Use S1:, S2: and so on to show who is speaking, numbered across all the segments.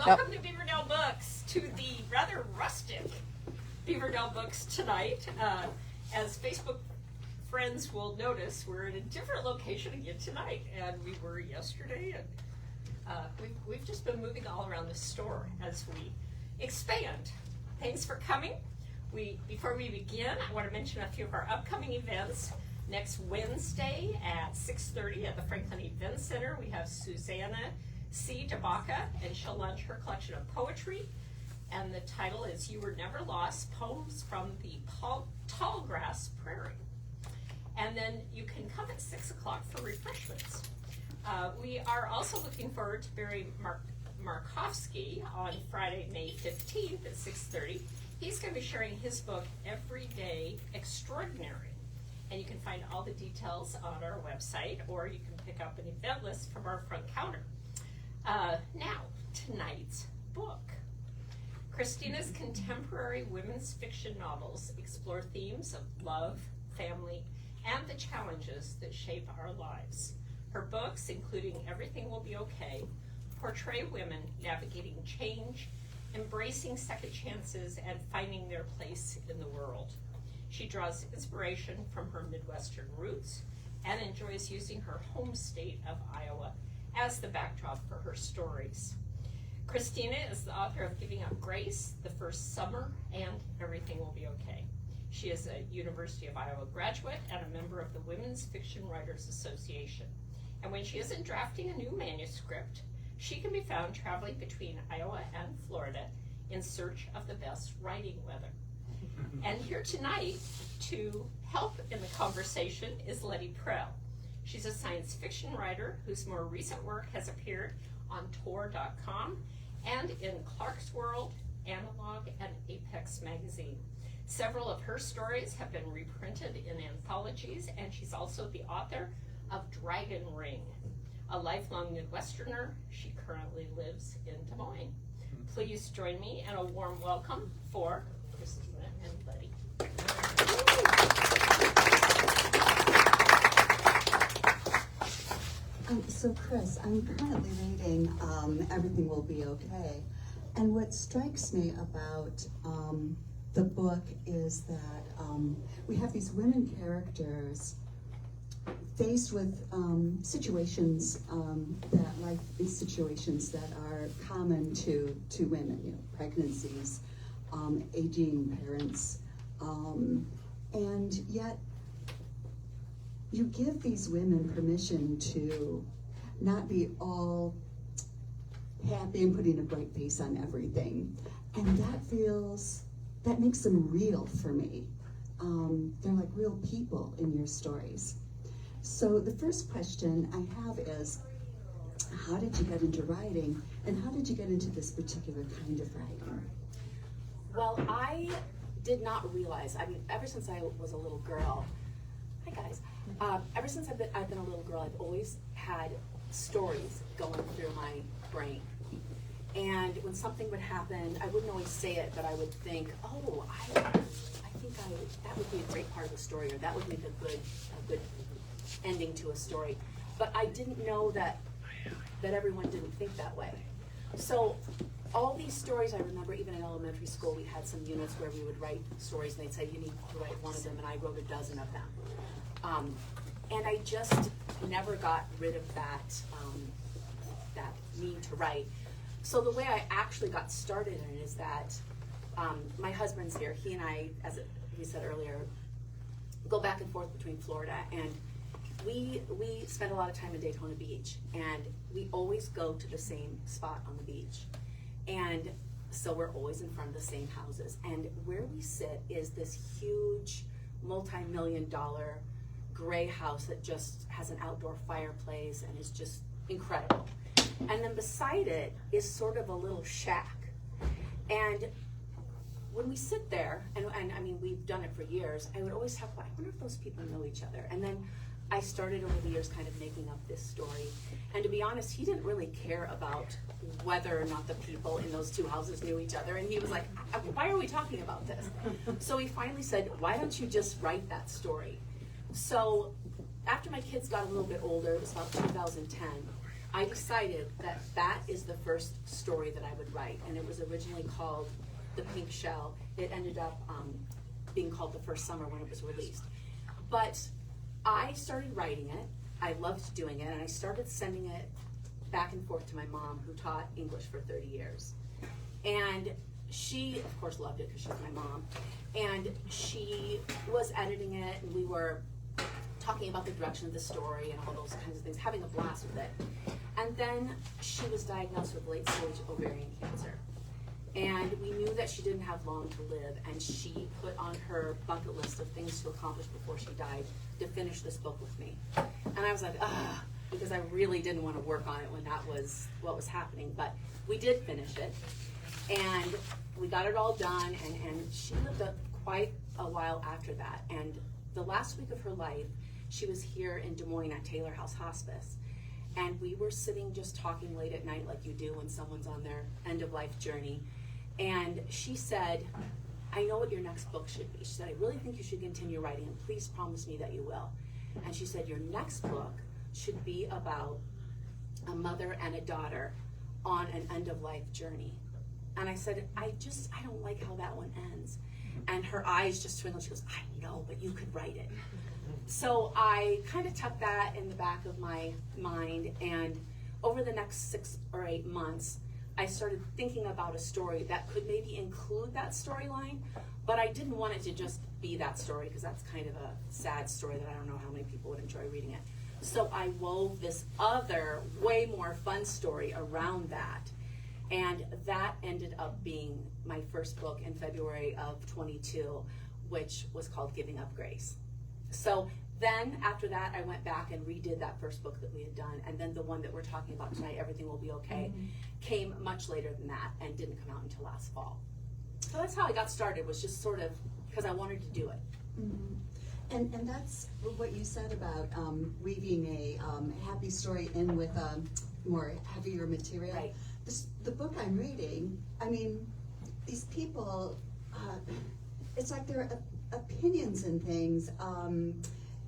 S1: Welcome to Beaverdale Books, to the rather rustic Beaverdale Books tonight. As Facebook friends will notice, we're in a different location again tonight, and we were yesterday, and we've just been moving all around the store as we expand. Thanks for coming. Before we begin, I want to mention a few of our upcoming events. Next Wednesday at 6:30 at the Franklin Event Center, we have Susanna C. DeBaca, and she'll launch her collection of poetry. And the title is You Were Never Lost, Poems from the Tallgrass Prairie. And then you can come at 6 o'clock for refreshments. We are also looking forward to Barry Markowski on Friday, May 15th at 6:30. He's going to be sharing his book, Everyday Extraordinary. And you can find all the details on our website, or you can pick up an event list from our front counter. Now, tonight's book. Christina's contemporary women's fiction novels explore themes of love, family, and the challenges that shape our lives. Her books, including Everything Will Be Okay, portray women navigating change, embracing second chances, and finding their place in the world. She draws inspiration from her Midwestern roots and enjoys using her home state of Iowa as the backdrop for her stories. Christina is the author of Giving Up Grace, The First Summer, and Everything Will Be Okay. She is a University of Iowa graduate and a member of the Women's Fiction Writers Association. And when she isn't drafting a new manuscript, she can be found traveling between Iowa and Florida in search of the best writing weather. And here tonight to help in the conversation is Lettie Prell. She's a science fiction writer whose more recent work has appeared on Tor.com and in Clark's World, Analog, and Apex magazine. Several of her stories have been reprinted in anthologies, and she's also the author of Dragon Ring. A lifelong Midwesterner, she currently lives in Des Moines. Please join me in a warm welcome for Christina and Lettie.
S2: So Chris, I'm currently reading Everything Will Be Okay, and what strikes me about the book is that we have these women characters faced with situations these situations that are common to women, pregnancies, aging parents, and yet you give these women permission to not be all happy and putting a bright face on everything. And that makes them real for me. They're like real people in your stories. So the first question I have is, how did you get into writing, and how did you get into this particular kind of writing?
S3: Well, I did not realize, ever since I was a little girl, hi guys, ever since I've been a little girl, I've always had stories going through my brain. And when something would happen, I wouldn't always say it, but I would think, oh, I think that would be a great part of the story, or that would make a good ending to a story. But I didn't know that everyone didn't think that way. So all these stories, I remember even in elementary school, we had some units where we would write stories, and they'd say, you need to write one of them, and I wrote a dozen of them. And I just never got rid of that need to write. So the way I actually got started in it is that my husband's here. He and I, as he said earlier, go back and forth between Florida, and we spend a lot of time in Daytona Beach, and we always go to the same spot on the beach. And so we're always in front of the same houses. And where we sit is this huge multi-million-dollar gray house that just has an outdoor fireplace and is just incredible. And then beside it is sort of a little shack. And when we sit there, and I mean, we've done it for years, I would always talk about, I wonder if those people know each other. And then I started over the years kind of making up this story. And to be honest, he didn't really care about whether or not the people in those two houses knew each other. And he was like, why are we talking about this? So he finally said, why don't you just write that story? So after my kids got a little bit older, it was about 2010, I decided that that is the first story that I would write, and it was originally called The Pink Shell. It ended up being called The First Summer when it was released. But I started writing it, I loved doing it, and I started sending it back and forth to my mom, who taught English for 30 years. And she, of course, loved it because she's my mom. And she was editing it, and we were talking about the direction of the story and all those kinds of things, having a blast with it. And then she was diagnosed with late-stage ovarian cancer. And we knew that she didn't have long to live, and she put on her bucket list of things to accomplish before she died to finish this book with me. And I was like, ugh, because I really didn't want to work on it when that was what was happening. But we did finish it, and we got it all done, and she lived quite a while after that. And the last week of her life, she was here in Des Moines at Taylor House Hospice. And we were sitting just talking late at night like you do when someone's on their end-of-life journey. And she said, I know what your next book should be. She said, I really think you should continue writing, and please promise me that you will. And she said, your next book should be about a mother and a daughter on an end-of-life journey. And I said, I don't like how that one ends. And her eyes just twinkled. She goes, I know, but you could write it. So I kind of tucked that in the back of my mind, and over the next 6 or 8 months, I started thinking about a story that could maybe include that storyline, but I didn't want it to just be that story, because that's kind of a sad story that I don't know how many people would enjoy reading it. So I wove this other, way more fun story around that, and that ended up being my first book in February of 22, which was called Giving Up Grace. So then after that, I went back and redid that first book that we had done, and then the one that we're talking about tonight, Everything Will Be Okay, came much later than that and didn't come out until last fall. So that's how I got started, was just sort of because I wanted to do it.
S2: And that's what you said about weaving a happy story in with more heavier material.
S3: Right.
S2: The book I'm reading, I mean, these people, it's like their opinions and things.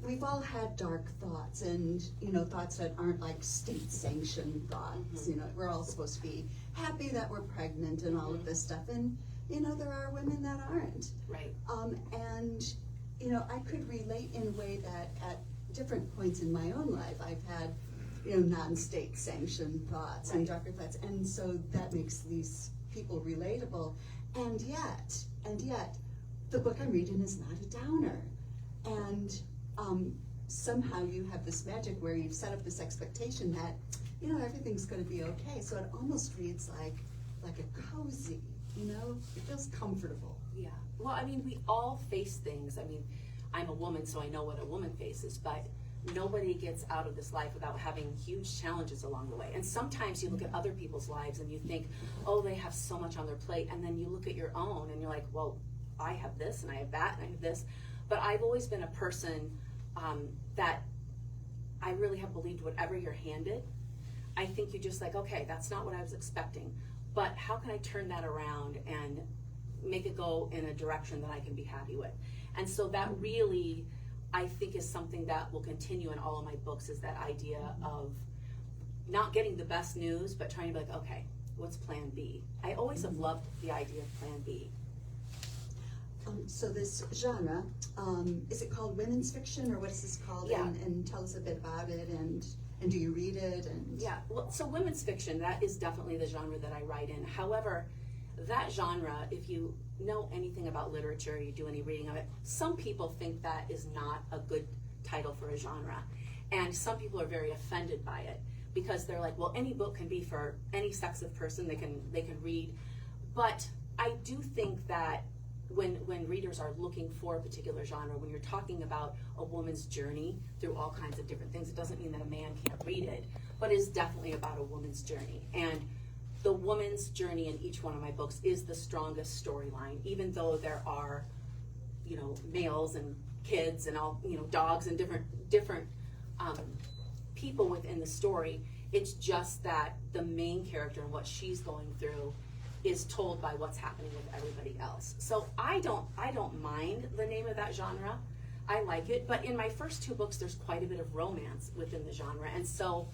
S2: We've all had dark thoughts, and thoughts that aren't like state-sanctioned thoughts. We're all supposed to be happy that we're pregnant and all of this stuff, and there are women that aren't.
S3: Right.
S2: And I could relate in a way that at different points in my own life, I've had non-state sanctioned thoughts and darker thoughts, and so that makes these people relatable. And yet, the book I'm reading is not a downer, and somehow you have this magic where you've set up this expectation that everything's going to be okay. So it almost reads like a cozy. It feels comfortable.
S3: Yeah. Well, I mean, we all face things. I mean, I'm a woman, so I know what a woman faces, but nobody gets out of this life without having huge challenges along the way. And sometimes you look at other people's lives and you think, oh, they have so much on their plate, and then you look at your own and you're like, well, I have this and I have that and I have this. But I've always been a person that I really have believed whatever you're handed, I think you just like, okay, that's not what I was expecting, but how can I turn that around and make it go in a direction that I can be happy with? And so that really, I think, is something that will continue in all of my books, is that idea of not getting the best news, but trying to be like, okay, what's plan B? I always have loved the idea of plan B.
S2: So this genre, is it called women's fiction, or what is this called?
S3: Yeah.
S2: And tell us a bit about it, and do you read it? And
S3: Yeah, well, so women's fiction, that is definitely the genre that I write in. However, that genre, if you know anything about literature, you do any reading of it, some people think that is not a good title for a genre. And some people are very offended by it, because they're like, well, any book can be for any sex of person, they can read. But I do think that when readers are looking for a particular genre, when you're talking about a woman's journey through all kinds of different things, it doesn't mean that a man can't read it, but it's definitely about a woman's journey. And the woman's journey in each one of my books is the strongest storyline, even though there are, males and kids and all, dogs and different people within the story. It's just that the main character and what she's going through is told by what's happening with everybody else. So I don't mind the name of that genre. I like it, but in my first 2 books, there's quite a bit of romance within the genre, and so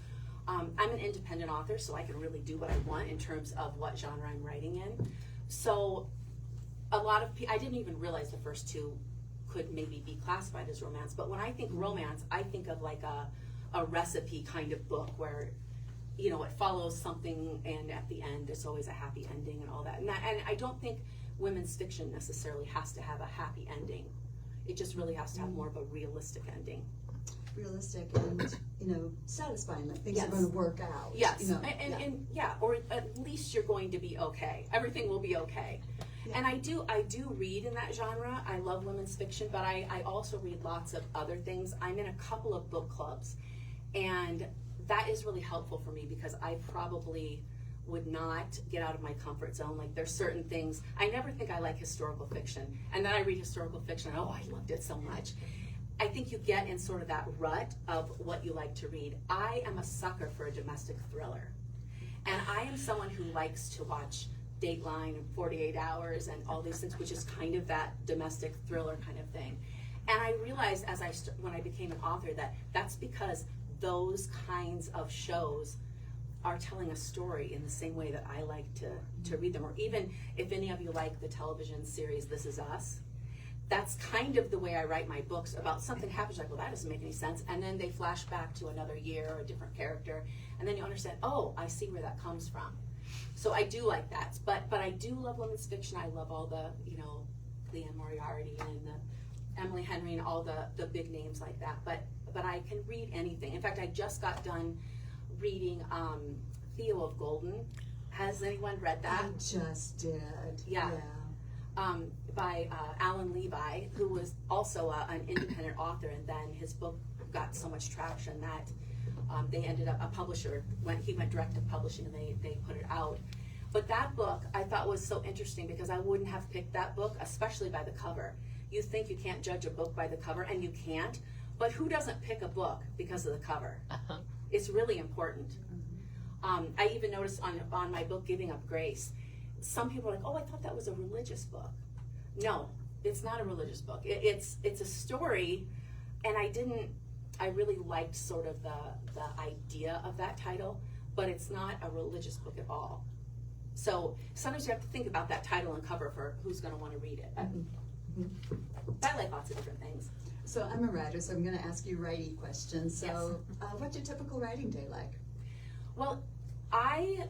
S3: I'm an independent author, so I can really do what I want in terms of what genre I'm writing in. So a lot of I didn't even realize the first two could maybe be classified as romance, but when I think romance, I think of like a recipe kind of book where, you know, it follows something and at the end there's always a happy ending and all that. And I don't think women's fiction necessarily has to have a happy ending. It just really has to have more of a realistic ending.
S2: Realistic and, you know, satisfying, that things
S3: Yes.
S2: are going to work out.
S3: Yes,
S2: You know,
S3: and or at least you're going to be okay. Everything will be okay.
S2: Yeah.
S3: And I do read in that genre. I love women's fiction, but I also read lots of other things. I'm in a couple of book clubs, and that is really helpful for me because I probably would not get out of my comfort zone. Like there's certain things, I never think I like historical fiction, and then I read historical fiction, and I loved it so much. I think you get in sort of that rut of what you like to read. I am a sucker for a domestic thriller. And I am someone who likes to watch Dateline and 48 Hours and all these things, which is kind of that domestic thriller kind of thing. And I realized when I became an author that that's because those kinds of shows are telling a story in the same way that I like to read them. Or even if any of you like the television series This Is Us, that's kind of the way I write my books. About something happens, like, well, that doesn't make any sense, and then they flash back to another year or a different character, and then you understand, oh, I see where that comes from. So I do like that, but I do love women's fiction. I love all the, you know, Leanne Moriarty and the Emily Henry and all the big names like that, but I can read anything. In fact, I just got done reading Theo of Golden. Has anyone read that?
S2: I just did.
S3: Yeah. By Alan Levi, who was also an independent author, and then his book got so much traction that they ended up, a publisher, he went direct to publishing, and they put it out. But that book I thought was so interesting because I wouldn't have picked that book, especially by the cover. You think you can't judge a book by the cover, and you can't, but who doesn't pick a book because of the cover?
S4: Uh-huh.
S3: It's really important. I even noticed on my book, Giving Up Grace, some people are like, oh, I thought that was a religious book. No, it's not a religious book. It's a story, and I really liked sort of the idea of that title, but it's not a religious book at all. So sometimes you have to think about that title and cover for who's going to want to read it. I like lots of different things.
S2: So I'm a writer, so I'm going to ask you writing questions. So what's your typical writing day like?
S3: Well, I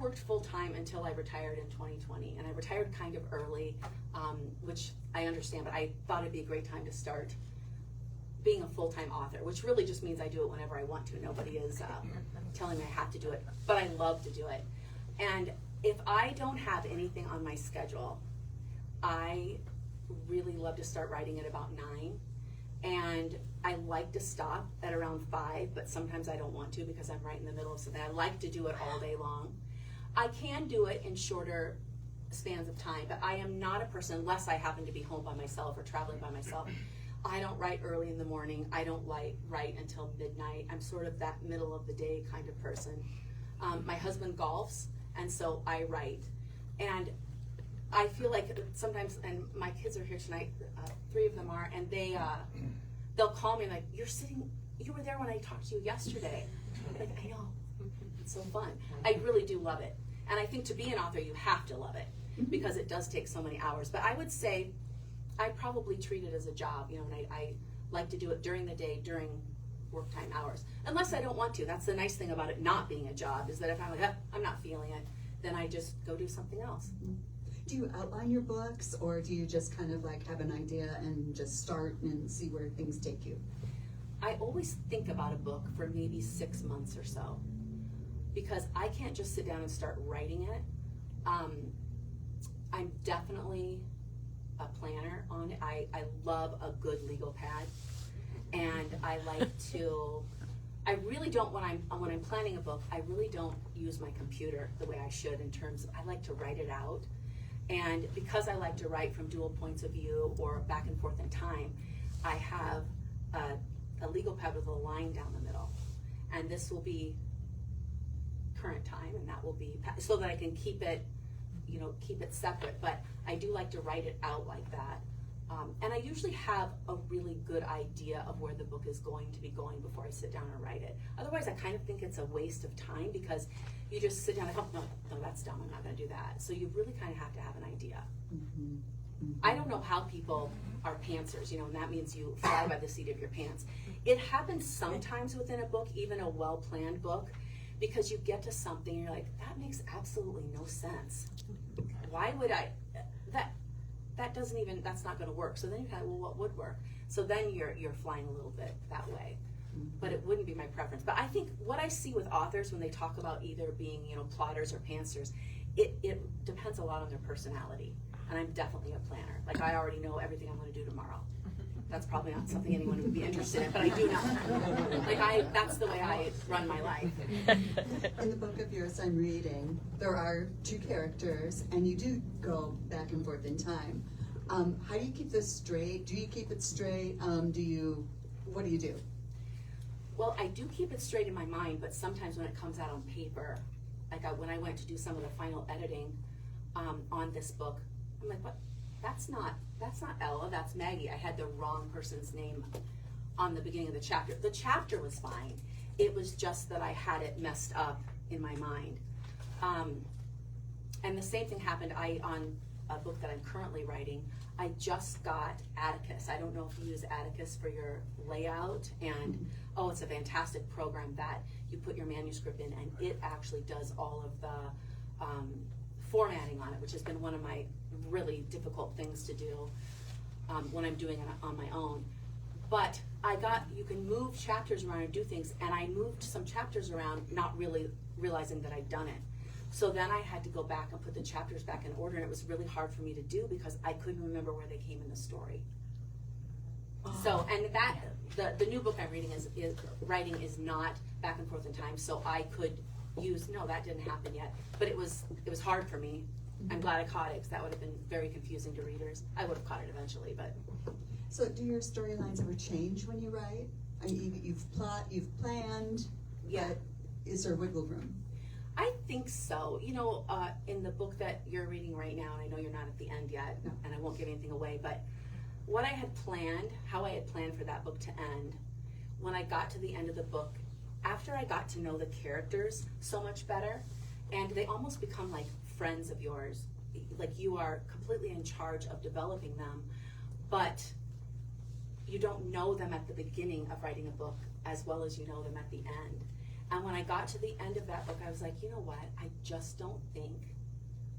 S3: worked full-time until I retired in 2020, and I retired kind of early, which I understand, but I thought it'd be a great time to start being a full-time author, which really just means I do it whenever I want to. Nobody is telling me I have to do it, but I love to do it. And if I don't have anything on my schedule, I really love to start writing at about 9, and I like to stop at around 5, but sometimes I don't want to because I'm right in the middle of something. I like to do it all day long. I can do it in shorter spans of time, but I am not a person, unless I happen to be home by myself or traveling by myself. I don't write early in the morning. I don't write until midnight. I'm sort of that middle of the day kind of person. My husband golfs, and so I write. And I feel like sometimes, and my kids are here tonight, 3 of them are, and they'll call me like, you were there when I talked to you yesterday. Like, I know, it's so fun. I really do love it. And I think to be an author, you have to love it because it does take so many hours. But I would say I probably treat it as a job, and I like to do it during the day, during work time hours. Unless I don't want to. That's the nice thing about it not being a job, is that if I'm like, I'm not feeling it, then I just go do something else.
S2: Do you outline your books, or do you just kind of like have an idea and just start and see where things take you?
S3: I always think about a book for maybe 6 months or so, because I can't just sit down and start writing it. I'm definitely a planner on it. I love a good legal pad, and I like to. I really don't, when I'm planning a book, I really don't use my computer the way I should in terms of, I like to write it out. And because I like to write from dual points of view or back and forth in time, I have a legal pad with a line down the middle. And this will be current time, and that will be, so that I can keep it separate. But I do like to write it out like that. And I usually have a really good idea of where the book is going to be going before I sit down and write it. Otherwise, I kind of think it's a waste of time, because you just sit down and go, no, that's dumb, I'm not going to do that. So you really kind of have to have an idea.
S2: Mm-hmm. Mm-hmm.
S3: I don't know how people are pantsers, and that means you fly by the seat of your pants. It happens sometimes within a book, even a well-planned book, because you get to something and you're like, that makes absolutely no sense. Why would I, that doesn't even, that's not going to work. So then you kind of, well, what would work? So then you're flying a little bit that way. But it wouldn't be my preference. But I think what I see with authors when they talk about either being, plotters or pantsers, it depends a lot on their personality. And I'm definitely a planner. Like, I already know everything I'm going to do tomorrow. That's probably not something anyone would be interested in, but I do know. Like, that's the way I run my life.
S2: In the book of yours I'm reading, there are two characters, and you do go back and forth in time. How do you keep this straight? Do you keep it straight? What do you do?
S3: Well, I do keep it straight in my mind, but sometimes when it comes out on paper, like when I went to do some of the final editing on this book, I'm like, what? That's not Ella, that's Maggie. I had the wrong person's name on the beginning of the chapter. The chapter was fine. It was just that I had it messed up in my mind. And the same thing happened on a book that I'm currently writing. I just got Atticus. I don't know if you use Atticus for your layout, and it's a fantastic program that you put your manuscript in, and it actually does all of the formatting on it, which has been one of my really difficult things to do when I'm doing it on my own. But you can move chapters around and do things, and I moved some chapters around not really realizing that I'd done it. So then I had to go back and put the chapters back in order, and it was really hard for me to do because I couldn't remember where they came in the story. So, and the new book I'm reading is not back and forth in time, so I could that didn't happen yet, but it was hard for me. I'm glad I caught it, because that would have been very confusing to readers. I would have caught it eventually, but.
S2: So do your storylines ever change when you write? I mean, you've planned,
S3: Yeah.
S2: But is there wiggle room?
S3: I think so. In the book that you're reading right now, and I know you're not at the end yet,
S2: No.
S3: and I won't give anything away, but what I had planned, how I had planned for that book to end, when I got to the end of the book, after I got to know the characters so much better, and they almost become like friends of yours, like you are completely in charge of developing them, but you don't know them at the beginning of writing a book as well as you know them at the end. And when I got to the end of that book, I was like, you know what, I just don't think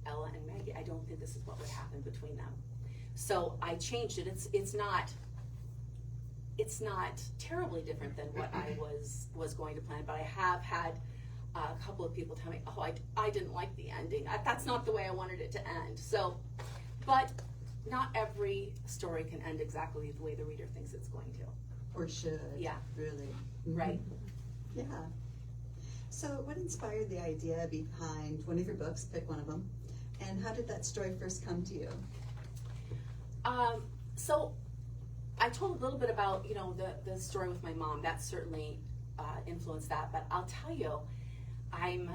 S3: Ella and Maggie, I don't think this is what would happen between them. So I changed it. It's not terribly different than what I was going to plan, but I have had a couple of people tell me, I didn't like the ending. That's not the way I wanted it to end. So, but not every story can end exactly the way the reader thinks it's going to.
S2: Or should?
S3: Yeah.
S2: Really?
S3: Right.
S2: Yeah. So what inspired the idea behind one of your books? Pick one of them. And how did that story first come to you?
S3: So I told a little bit about, the story with my mom. That certainly influenced that. But I'll tell you, I'm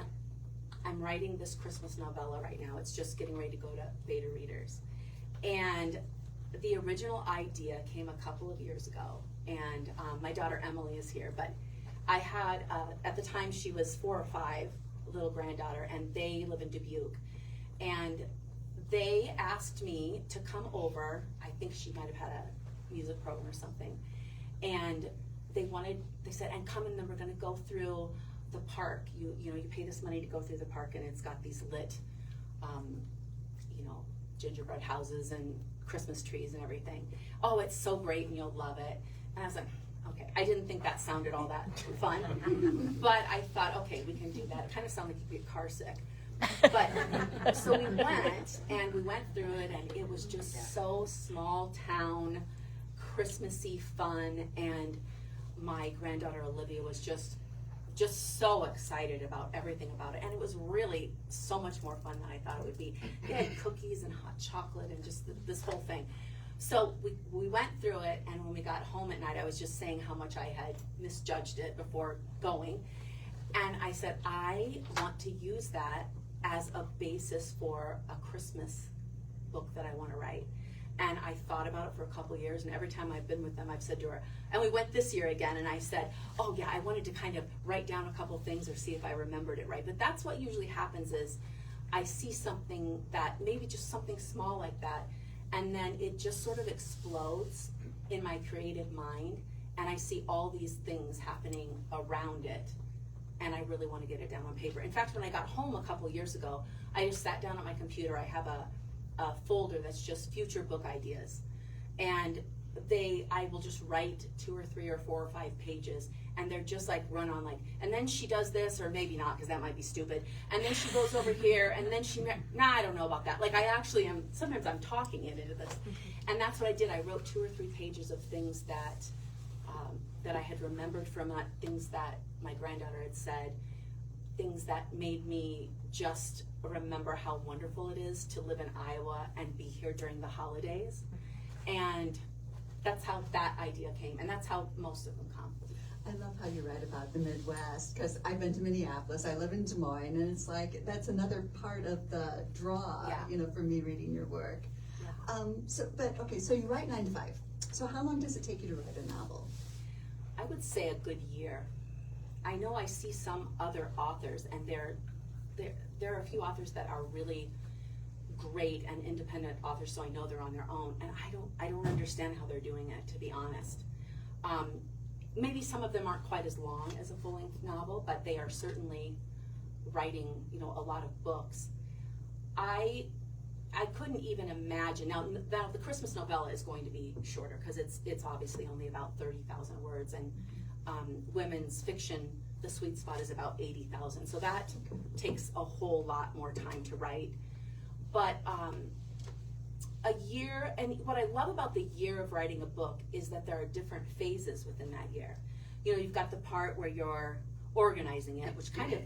S3: writing this Christmas novella right now. It's just getting ready to go to beta readers. And the original idea came a couple of years ago. And my daughter Emily is here. But I had, at the time she was 4 or 5, little granddaughter, and they live in Dubuque. And they asked me to come over. I think she might have had a music program or something. And they said, and come, and then we're gonna go through the park. You pay this money to go through the park, and it's got these lit, gingerbread houses and Christmas trees and everything. Oh, it's so great, and you'll love it. And I was like, okay. I didn't think that sounded all that fun, but I thought, okay, we can do that. It kind of sounded like you'd get car sick. But so we went through it, and it was just so small town, Christmassy fun, and my granddaughter Olivia was just so excited about everything about it, and it was really so much more fun than I thought it would be. They had cookies and hot chocolate and just this whole thing. So we went through it, and when we got home at night, I was just saying how much I had misjudged it before going, and I said, I want to use that as a basis for a Christmas book that I want to write. And I thought about it for a couple years, and every time I've been with them, I've said to her, and we went this year again, and I said, oh yeah, I wanted to kind of write down a couple things or see if I remembered it right. But that's what usually happens is I see something that, maybe just something small like that, and then it just sort of explodes in my creative mind, and I see all these things happening around it, and I really want to get it down on paper. In fact, when I got home a couple years ago, I just sat down at my computer. I have a folder that's just future book ideas, and I will just write 2 or 3 or 4 or 5 pages, and they're just like run on like, and then she does this, or maybe not, because that might be stupid, and then she goes over here, and then I don't know about that. Like, I actually am, sometimes I'm talking into this, and that's what I did. I wrote 2 or 3 pages of things that I had remembered from things that my granddaughter had said, things that made me just remember how wonderful it is to live in Iowa and be here during the holidays. And that's how that idea came, and that's how most of them come.
S2: I love how you write about the Midwest, because I've been to Minneapolis, I live in Des Moines, and it's like, that's another part of the draw, for me reading your work.
S3: Yeah.
S2: So you write 9 to 5. So how long does it take you to write a novel?
S3: I would say a good year. I know I see some other authors, and there are a few authors that are really great and independent authors, so I know they're on their own, and I don't understand how they're doing it, to be honest. Maybe some of them aren't quite as long as a full-length novel, but they are certainly writing, a lot of books. I couldn't even imagine. Now the Christmas novella is going to be shorter, because it's obviously only about 30,000 words, and women's fiction, the sweet spot is about 80,000. So that takes a whole lot more time to write. But a year, and what I love about the year of writing a book is that there are different phases within that year. You've got the part where you're organizing it, which kind of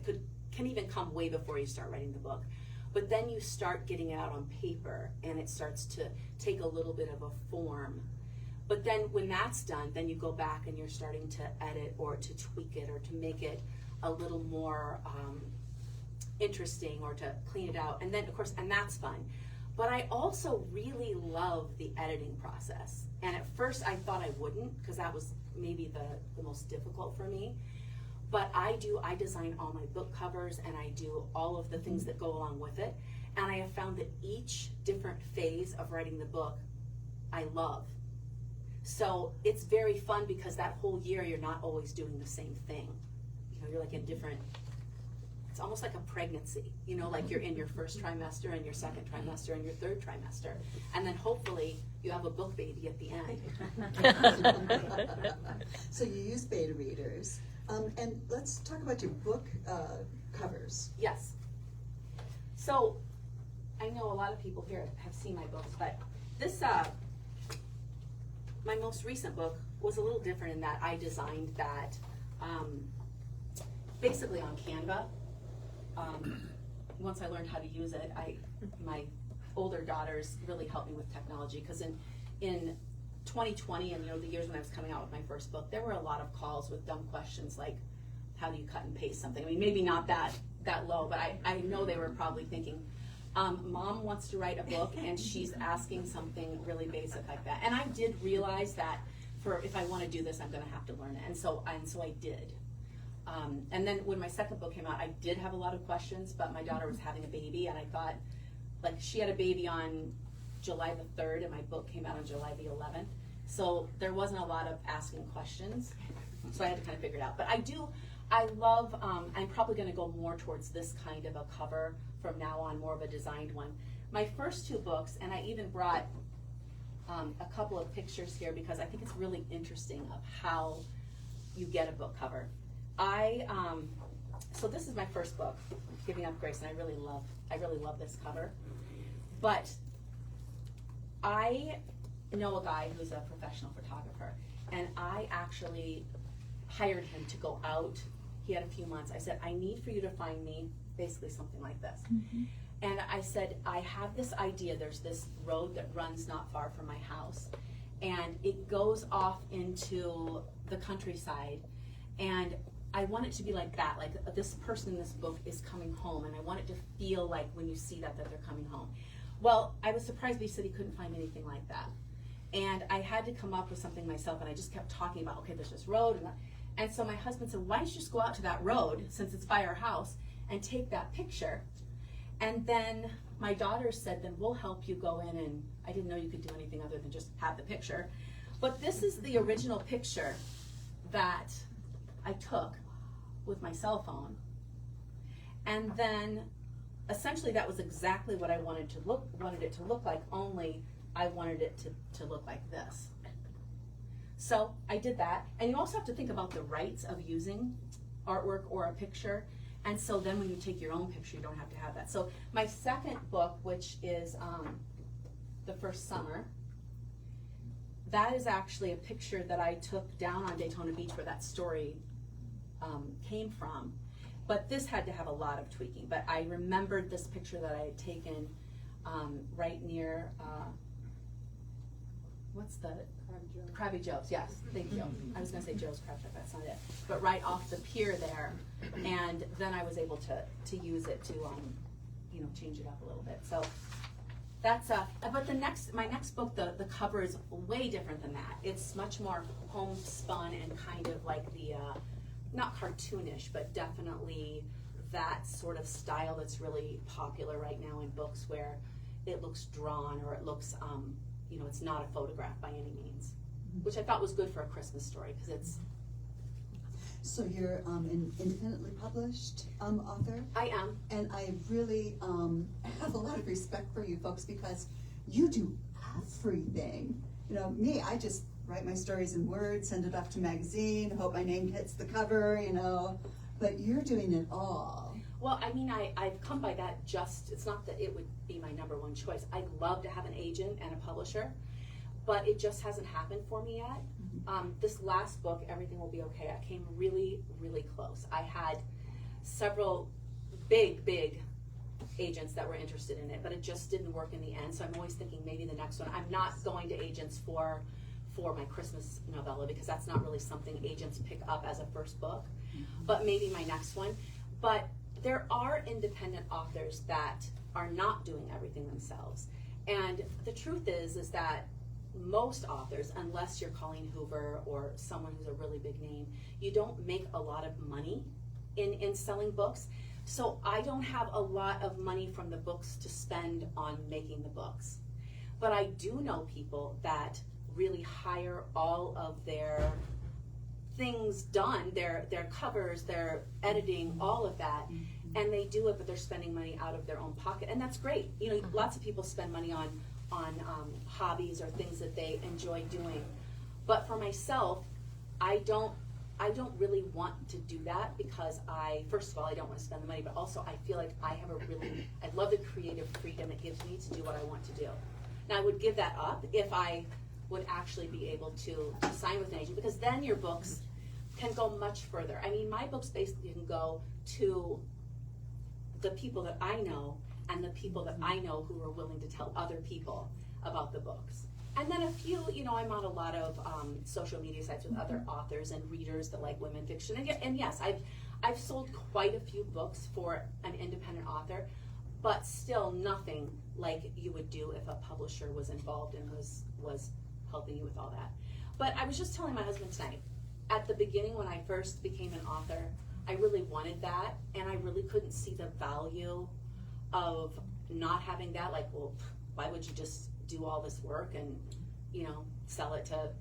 S3: can even come way before you start writing the book. But then you start getting it out on paper, and it starts to take a little bit of a form. But then when that's done, then you go back and you're starting to edit or to tweak it or to make it a little more interesting or to clean it out. And then, of course, and that's fun. But I also really love the editing process. And at first I thought I wouldn't, because that was maybe the most difficult for me. But I design all my book covers, and I do all of the things that go along with it. And I have found that each different phase of writing the book I love. So it's very fun, because that whole year you're not always doing the same thing. You're like in different, it's almost like a pregnancy, like you're in your first trimester and your second trimester and your third trimester. And then hopefully you have a book baby at the end.
S2: So you use beta readers. And let's talk about your book covers.
S3: Yes. So I know a lot of people here have seen my books, but this, my most recent book was a little different in that I designed that basically on Canva. Once I learned how to use it, my older daughters really helped me with technology, because in 2020 and the years when I was coming out with my first book, there were a lot of calls with dumb questions like, how do you cut and paste something? I mean, maybe not that low, but I know they were probably thinking, Mom wants to write a book and she's asking something really basic like that. And I did realize that if I want to do this, I'm going to have to learn it. And so I did. And then when my second book came out, I did have a lot of questions, but my daughter was having a baby, and I thought, like, she had a baby on July the 3rd, and my book came out on July the 11th. So there wasn't a lot of asking questions. So I had to kind of figure it out. But I love, I'm probably going to go more towards this kind of a cover from now on, more of a designed one. My first 2 books, and I even brought a couple of pictures here, because I think it's really interesting of how you get a book cover. So this is my first book, Giving Up Grace, and I really love this cover. But I know a guy who's a professional photographer, and I actually hired him to go out. He had a few months. I said, I need for you to find me basically something like this. Mm-hmm. And I said, I have this idea. There's this road that runs not far from my house, and it goes off into the countryside, and I want it to be like that, like this person in this book is coming home, and I want it to feel like when you see that they're coming home. Well, I was surprised, but he said he couldn't find anything like that. And I had to come up with something myself, and I just kept talking about, okay, there's this road, and so my husband said, why don't you just go out to that road, since it's by our house, and take that picture? And then my daughter said, then we'll help you go in, and I didn't know you could do anything other than just have the picture. But this is the original picture that I took with my cell phone. And then essentially that was exactly what I wanted it to look like, only I wanted it to look like this. So I did that. And you also have to think about the rights of using artwork or a picture. And so then when you take your own picture, you don't have to have that. So my second book, which is The First Summer, that is actually a picture that I took down on Daytona Beach where that story came from. But this had to have a lot of tweaking. But I remembered this picture that I had taken right near, what's the? Krabby Joe's, yes, thank you. I was going to say Joe's Crab Shack, that's not it. But right off the pier there, and then I was able to use it to, change it up a little bit. So that's but my next book, the cover is way different than that. It's much more homespun and kind of like the, not cartoonish, but definitely that sort of style that's really popular right now in books where it looks drawn or it looks, it's not a photograph by any means, which I thought was good for a Christmas story because it's.
S2: So you're an independently published author?
S3: I am.
S2: And I really have a lot of respect for you folks because you do everything. Me, I just write my stories in Word, send it off to magazine, hope my name hits the cover, but you're doing it all.
S3: Well, I mean, I've come by that it's not that it would be my number one choice. I'd love to have an agent and a publisher, but it just hasn't happened for me yet. This last book, Everything Will Be Okay, I came really, really close. I had several big agents that were interested in it, but it just didn't work in the end, so I'm always thinking maybe the next one. I'm not going to agents for my Christmas novella because that's not really something agents pick up as a first book, but maybe my next one. But there are independent authors that are not doing everything themselves. And the truth is that most authors, unless you're Colleen Hoover or someone who's a really big name, you don't make a lot of money in selling books. So I don't have a lot of money from the books to spend on making the books. But I do know people that really hire all of their things done, their covers, their editing, all of that, and they do it, but they're spending money out of their own pocket, and that's great. Lots of people spend money on hobbies or things that they enjoy doing. But for myself, I don't really want to do that because first of all, I don't want to spend the money, but also I feel like I love the creative freedom it gives me to do what I want to do. Now I would give that up if I would actually be able to sign with an agent, because then your books can go much further. I mean, my books basically can go to the people that I know and the people that I know who are willing to tell other people about the books. And then a few, I'm on a lot of social media sites with other authors and readers that like women fiction. And yes, I've sold quite a few books for an independent author, but still nothing like you would do if a publisher was involved and was helping you with all that. But I was just telling my husband tonight, at the beginning when I first became an author, I really wanted that, and I really couldn't see the value of not having that. Like, well, why would you just do all this work and, sell it to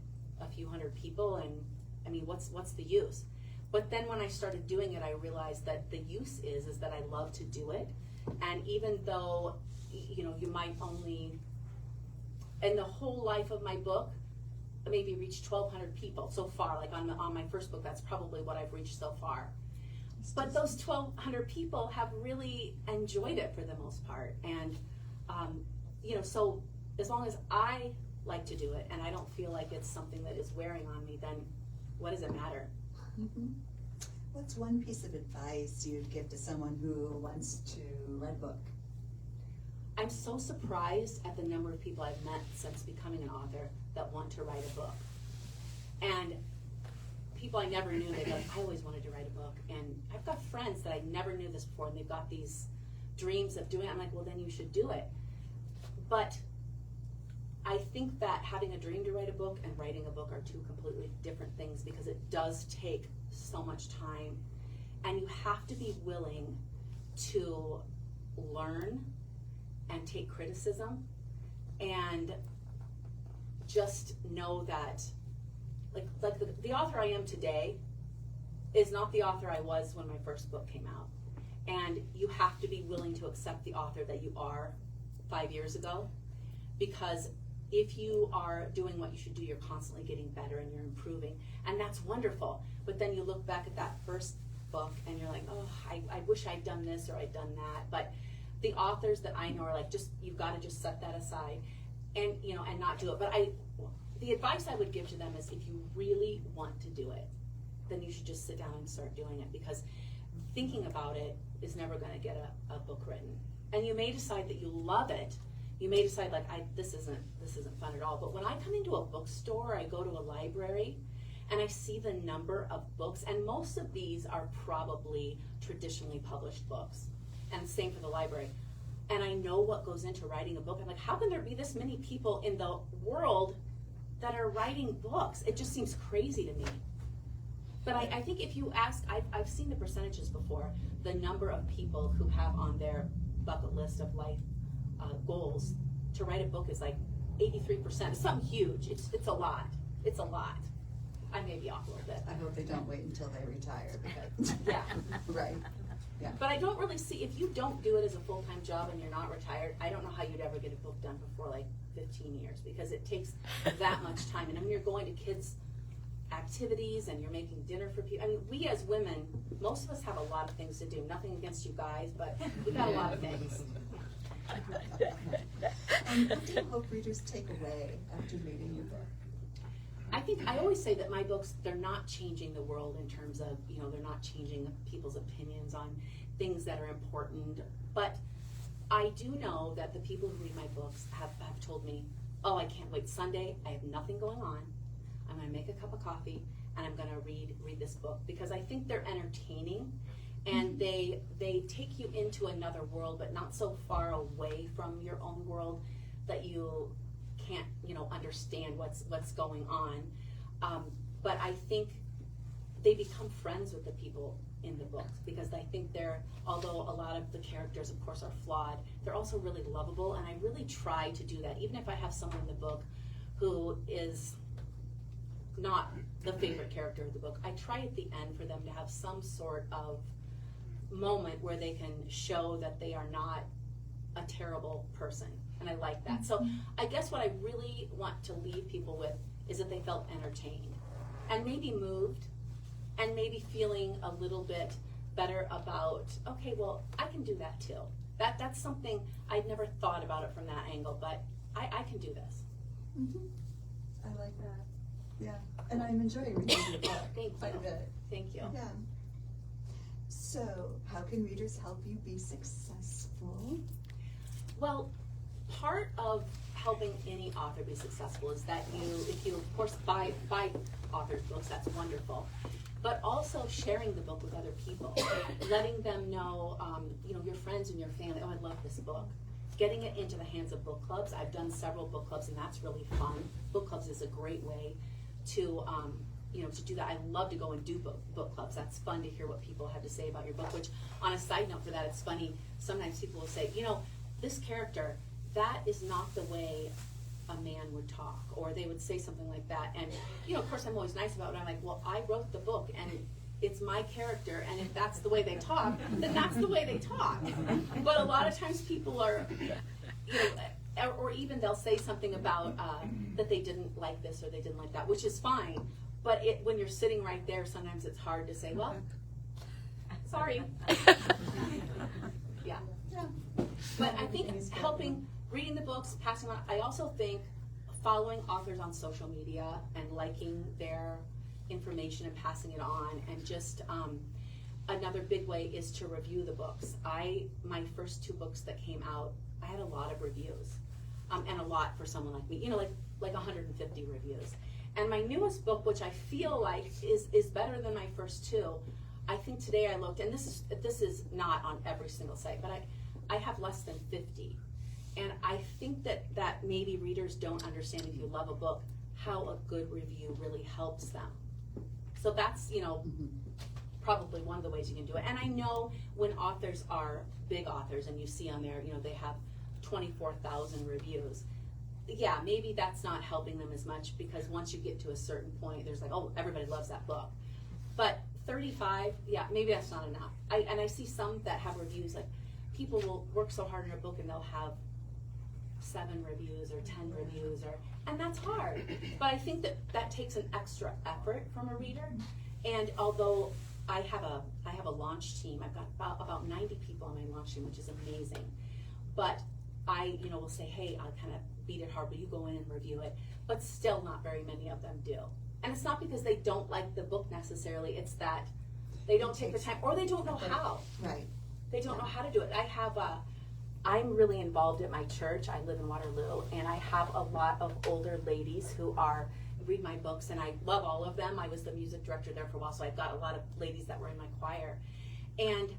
S3: a few hundred people? And I mean, what's the use? But then when I started doing it, I realized that the use is that I love to do it. And even though, you might only, in the whole life of my book, maybe reach 1,200 people so far. Like on my first book, that's probably what I've reached so far. But those 1,200 people have really enjoyed it for the most part. And, so as long as I like to do it and I don't feel like it's something that is wearing on me, then what does it matter?
S2: Mm-hmm. What's one piece of advice you'd give to someone who wants to write a book?
S3: I'm so surprised at the number of people I've met since becoming an author that want to write a book. And people I never knew, they'd be like, I always wanted to write a book. And I've got friends that I never knew this before, and they've got these dreams of doing it. I'm like, well, then you should do it. But I think that having a dream to write a book and writing a book are two completely different things, because it does take so much time, and you have to be willing to learn and take criticism, and just know that like the author I am today is not the author I was when my first book came out. And you have to be willing to accept the author that you are 5 years ago, because if you are doing what you should do, you're constantly getting better and you're improving, and that's wonderful. But then you look back at that first book and you're like, oh, I wish I'd done this or I'd done that. But the authors that I know are like, just, you've got to just set that aside and, you know, and not do it. But the advice I would give to them is, if you really want to do it, then you should just sit down and start doing it, because thinking about it is never going to get a book written. And you may decide that you love it. You may decide, like, this isn't fun at all. But when I come into a bookstore, I go to a library, and I see the number of books, and most of these are probably traditionally published books, and same for the library. And I know what goes into writing a book. I'm like, how can there be this many people in the world that are writing books? It just seems crazy to me. But I think if you ask, I've seen the percentages before, the number of people who have on their bucket list of life goals to write a book is like 83%. It's something huge. It's a lot. It's a lot. I may be off a little bit.
S2: I hope they don't wait until they retire. Because
S3: Yeah.
S2: Right. Yeah.
S3: But I don't really see, if you don't do it as a full-time job and you're not retired, I don't know how you'd ever get a book done before like 15 years, because it takes that much time. And when you're going to kids' activities and you're making dinner for people, I mean, we as women, most of us have a lot of things to do. Nothing against you guys, but we got a lot of things.
S2: And what do you hope readers take away after reading your book?
S3: I think I always say that my books, they're not changing the world in terms of, you know, they're not changing people's opinions on things that are important. But I do know that the people who read my books have told me, oh, I can't wait. Sunday, I have nothing going on. I'm going to make a cup of coffee and I'm going to read this book, because I think they're entertaining, and they take you into another world, but not so far away from your own world that you can't, you know, understand what's going on. But I think they become friends with the people in the books, because I think although a lot of the characters, of course, are flawed, they're also really lovable, and I really try to do that. Even if I have someone in the book who is not the favorite character of the book, I try at the end for them to have some sort of moment where they can show that they are not a terrible person, and I like that. So I guess what I really want to leave people with is that they felt entertained, and maybe moved, and maybe feeling a little bit better about, okay, well, I can do that too. That's something I'd never thought about it from that angle, but I can do this.
S2: Mm-hmm. I like that. Yeah, and I'm enjoying reading your book
S3: Thank
S2: quite a
S3: you.
S2: bit.
S3: Thank you.
S2: Yeah. So, how can readers help you be successful?
S3: Well, part of helping any author be successful is that if you of course buy authors' books, that's wonderful, but also sharing the book with other people, letting them know, your friends and your family, oh, I love this book. Getting it into the hands of book clubs. I've done several book clubs, and that's really fun. Book clubs is a great way to do that. I love to go and do book clubs. That's fun to hear what people have to say about your book, which, on a side note for that, it's funny, sometimes people will say, this character, that is not the way a man would talk, or they would say something like that. And, of course, I'm always nice about it. I'm like, well, I wrote the book, and it's my character, and if that's the way they talk, then that's the way they talk. But a lot of times people are, or even they'll say something about that they didn't like this or they didn't like that, which is fine. But when you're sitting right there, sometimes it's hard to say, well, sorry. Yeah. But I think reading the books, passing on, I also think following authors on social media and liking their information and passing it on, and just another big way is to review the books. My first 2 books that came out, I had a lot of reviews, and a lot for someone like me, like 150 reviews. And my newest book, which I feel like is better than my first 2, I think today I looked, and this is not on every single site, but I have less than 50. And I think that maybe readers don't understand, if you love a book, how a good review really helps them. So that's, probably one of the ways you can do it. And I know when authors are big authors and you see on there, they have 24,000 reviews. Yeah, maybe that's not helping them as much, because once you get to a certain point, there's like, oh, everybody loves that book. But 35, yeah, maybe that's not enough. I see some that have reviews, like people will work so hard on a book and they'll have 7 reviews or 10 reviews, and that's hard. But I think that takes an extra effort from a reader. And although I have a launch team, I've got about 90 people on my launch team, which is amazing. But I, will say, hey, I'll kind of beat it hard, but you go in and review it. But still not very many of them do. And it's not because they don't like the book necessarily, it's that they don't take the time, or they don't know how.
S2: Right.
S3: They don't know how to do it. I'm really involved at my church. I live in Waterloo, and I have a lot of older ladies who read my books, and I love all of them. I was the music director there for a while, so I've got a lot of ladies that were in my choir. And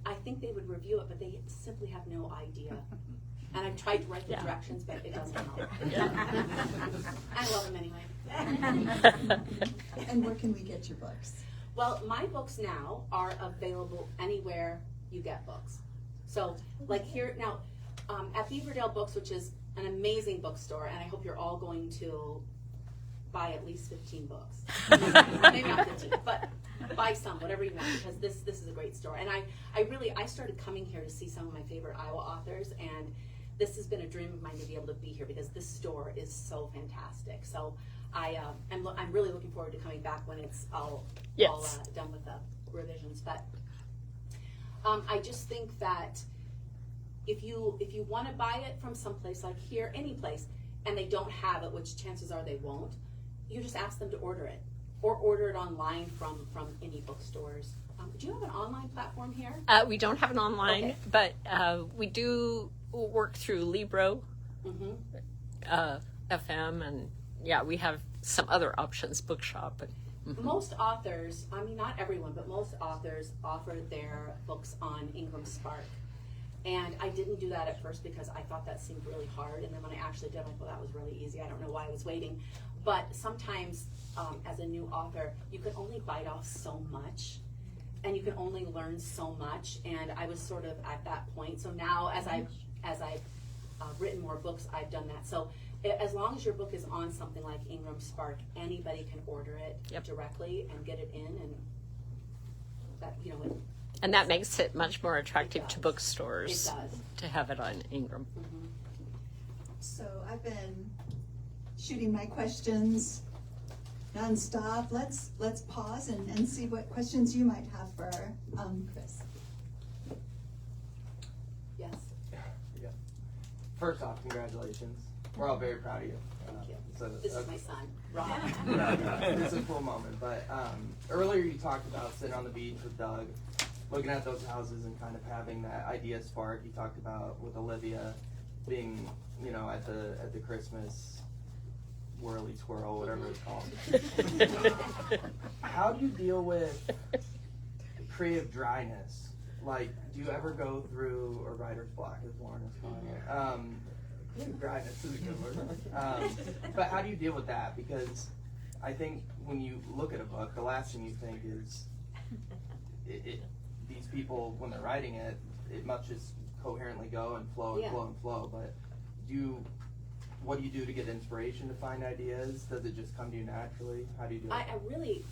S3: I think they would review it, but they simply have no idea. And I've tried to write the directions, but it doesn't help. I love them anyway.
S2: And where can we get your books?
S3: Well, my books now are available anywhere you get books. So, like here, now, at Beaverdale Books, which is an amazing bookstore, and I hope you're all going to buy at least 15 books. Maybe not 15, but buy some, whatever you want, because this is a great store. And I started coming here to see some of my favorite Iowa authors, and this has been a dream of mine to be able to be here, because this store is so fantastic. So I'm really looking forward to coming back when it's all done with the revisions. But I just think that if you want to buy it from someplace like here, any place, and they don't have it, which chances are they won't, you just ask them to order it, or order it online from any bookstores. Do you have an online platform here?
S1: We don't have an online, but we do work through Libro, FM, and we have some other options, Bookshop.
S3: Most authors, not everyone, but most authors offer their books on Ingram Spark. And I didn't do that at first because I thought that seemed really hard. And then when I actually did, I'm like, well, that was really easy. I don't know why I was waiting. But sometimes, as a new author, you can only bite off so much, and you can only learn so much. And I was sort of at that point. So now, as I've written more books, I've done that. So as long as your book is on something like Ingram Spark, anybody can order it directly and get it in, and that
S1: and that makes it much more attractive to bookstores.
S3: It does.
S1: To have it on Ingram.
S2: So I've been shooting my questions nonstop. Let's pause and see what questions you might have for Chris.
S3: Yes.
S4: Yeah. First off, congratulations. We're all very proud of you.
S3: Thank you.
S4: So,
S3: This is my son, Rob.
S4: It's a cool moment. But earlier you talked about sitting on the beach with Doug, looking at those houses and kind of having that idea spark. You talked about with Olivia being, at the Christmas whirly twirl, whatever it's called. How do you deal with creative dryness? Like, do you ever go through, or writer's block, as Lauren is calling it? Creative dryness is a good word. But how do you deal with that? Because I think when you look at a book, the last thing you think is, these people, when they're writing it, it must just coherently go and flow and flow and flow. But what do you do to get inspiration to find ideas? Does it just come to you naturally? How do you do it?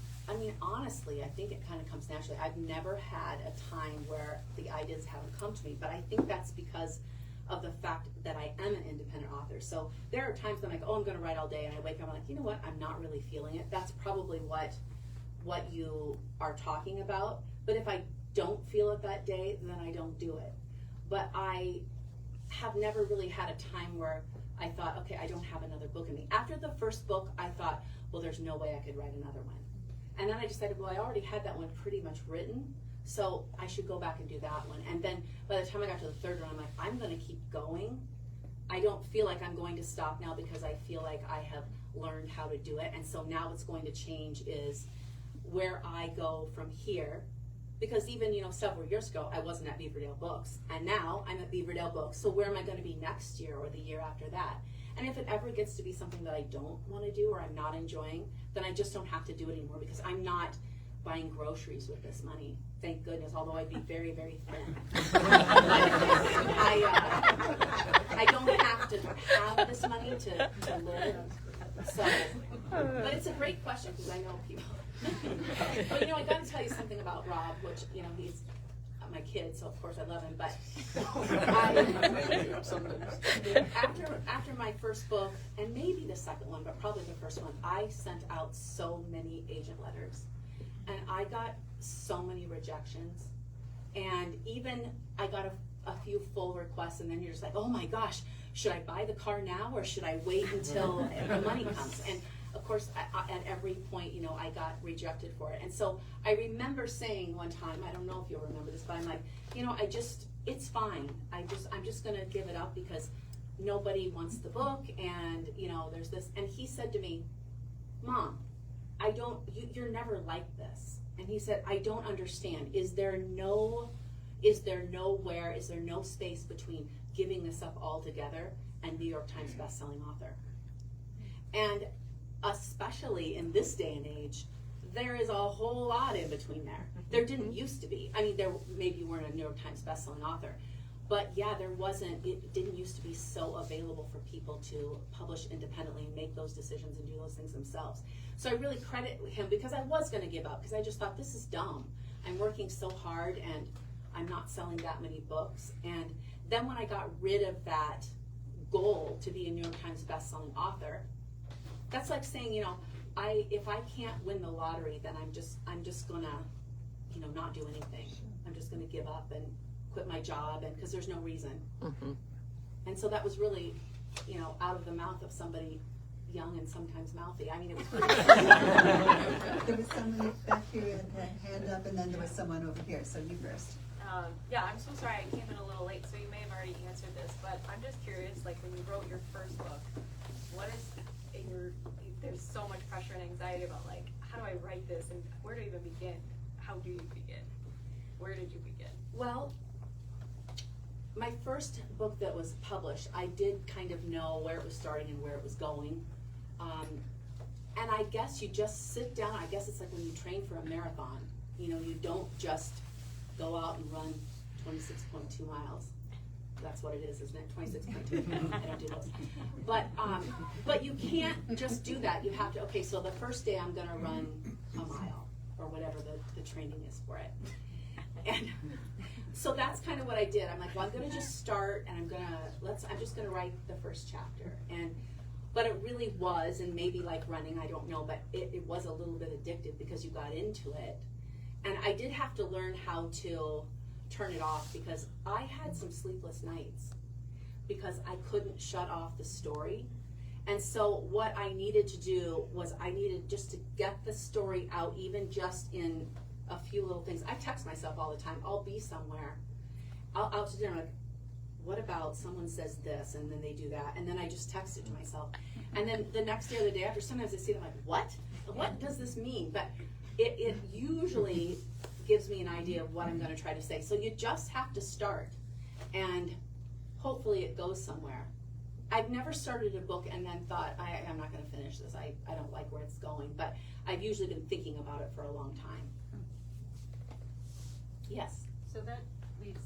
S3: Honestly, I think it kind of comes naturally. I've never had a time where the ideas haven't come to me, but I think that's because of the fact that I am an independent author. So there are times when I'm like, oh, I'm going to write all day, and I wake up, I'm like, you know what, I'm not really feeling it. That's probably what you are talking about. But if I don't feel it that day, then I don't do it. But I have never really had a time where I thought, okay, I don't have another book in me. After the first book, I thought, well, there's no way I could write another one. And then I decided, well, I already had that one pretty much written, so I should go back and do that one. And then by the time I got to the third one, I'm like, I'm going to keep going. I don't feel like I'm going to stop now, because I feel like I have learned how to do it. And so now what's going to change is where I go from here because even, several years ago, I wasn't at Beaverdale Books, and now I'm at Beaverdale Books, so where am I going to be next year or the year after that? And if it ever gets to be something that I don't want to do or I'm not enjoying, then I just don't have to do it anymore, because I'm not buying groceries with this money. Thank goodness, although I'd be very, very thin. I don't have to have this money to live. So, but it's a great question, because I know people. But I got to tell you something about Rob, which he's my kid, so of course I love him. But after my first book, and maybe the second one, but probably the first one, I sent out so many agent letters, and I got so many rejections, and even I got a few full requests, and then you're just like, oh my gosh, should I buy the car now or should I wait until the money comes? And of course, at every point, I got rejected for it. And so I remember saying one time, I don't know if you'll remember this, but I'm like, it's fine. I'm just going to give it up because nobody wants the book, and, there's this. And he said to me, Mom, you're never like this. And he said, I don't understand. Is there no space between giving this up altogether and New York Times bestselling author? And especially in this day and age, there is a whole lot in between there. There didn't used to be. I mean, maybe you weren't a New York Times bestselling author, but yeah, it didn't used to be so available for people to publish independently and make those decisions and do those things themselves. So I really credit him, because I was going to give up, because I just thought, this is dumb. I'm working so hard and I'm not selling that many books. And then when I got rid of that goal to be a New York Times bestselling author, that's like saying, if I can't win the lottery, then I'm just gonna, not do anything. I'm just gonna give up and quit my job, and because there's no reason. Mm-hmm. And so that was really, out of the mouth of somebody young and sometimes mouthy. I mean, it was pretty.
S2: There was someone back here with a hand up, and then there was someone over here. So you first.
S5: Yeah, I'm so sorry I came in a little late, so you may have already answered this, but I'm just curious, like when you wrote your first book, there's so much pressure and anxiety about, like, how do I write this and where do I even begin? How do you begin? Where did you begin?
S3: Well, my first book that was published, I did kind of know where it was starting and where it was going. And I guess you just sit down. I guess it's like when you train for a marathon. You don't just go out and run 26.2 miles. That's what it is, isn't it? 26.2. I don't do those. But you can't just do that. You have to, okay, so the first day I'm going to run a mile, or whatever the training is for it. And so that's kind of what I did. I'm like, well, I'm going to just start, and I'm just going to write the first chapter. But it really was, and maybe like running, I don't know, but it was a little bit addictive because you got into it. And I did have to learn how to turn it off, because I had some sleepless nights because I couldn't shut off the story. And so what I needed to do was I needed just to get the story out, even just in a few little things. I text myself all the time. I'll be somewhere. I'll sit there, like, what about someone says this, and then they do that, and then I just text it to myself. And then the next day or the day after, sometimes I see it, I'm like, what does this mean? But it usually gives me an idea of what I'm going to try to say. So you just have to start, and hopefully it goes somewhere. I've never started a book and then thought, I'm not going to finish this. I don't like where it's going. But I've usually been thinking about it for a long time. Yes?
S5: So that leads,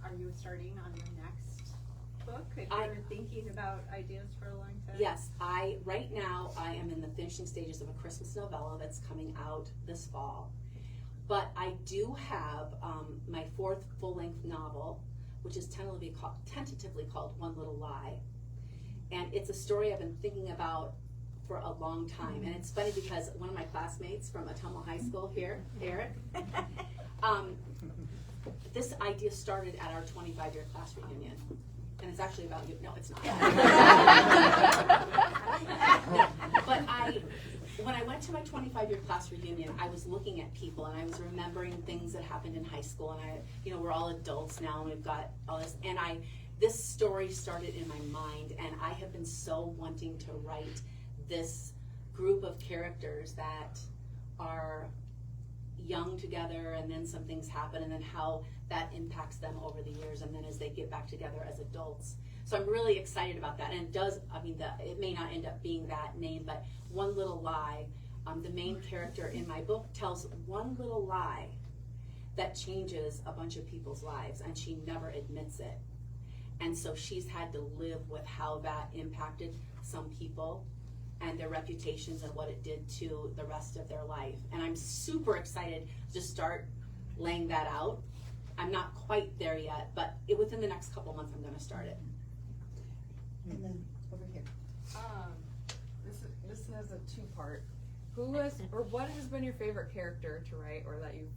S5: are you starting on your next book? If you're thinking about ideas for a long time?
S3: Yes. Right now I am in the finishing stages of a Christmas novella that's coming out this fall. But I do have my fourth full-length novel, which is tentatively called One Little Lie. And it's a story I've been thinking about for a long time. And it's funny because one of my classmates from Ottumwa High School here, Eric, this idea started at our 25-year class reunion. And it's actually about you. No, it's not. But when I went to my 25-year class reunion, I was looking at people and I was remembering things that happened in high school. And we're all adults now, and we've got all this. And this story started in my mind, and I have been so wanting to write this group of characters that are, young together, and then some things happen, and then how that impacts them over the years, and then as they get back together as adults. So I'm really excited about that. And it does, it may not end up being that name, but One Little Lie, the main character in my book tells one little lie that changes a bunch of people's lives, and she never admits it. And so she's had to live with how that impacted some people and their reputations and what it did to the rest of their life. And I'm super excited to start laying that out. I'm not quite there yet, but within the next couple months I'm going to start it.
S2: And then over here.
S6: This has a two-part. Who has, or what has been your favorite character to write, or that you've,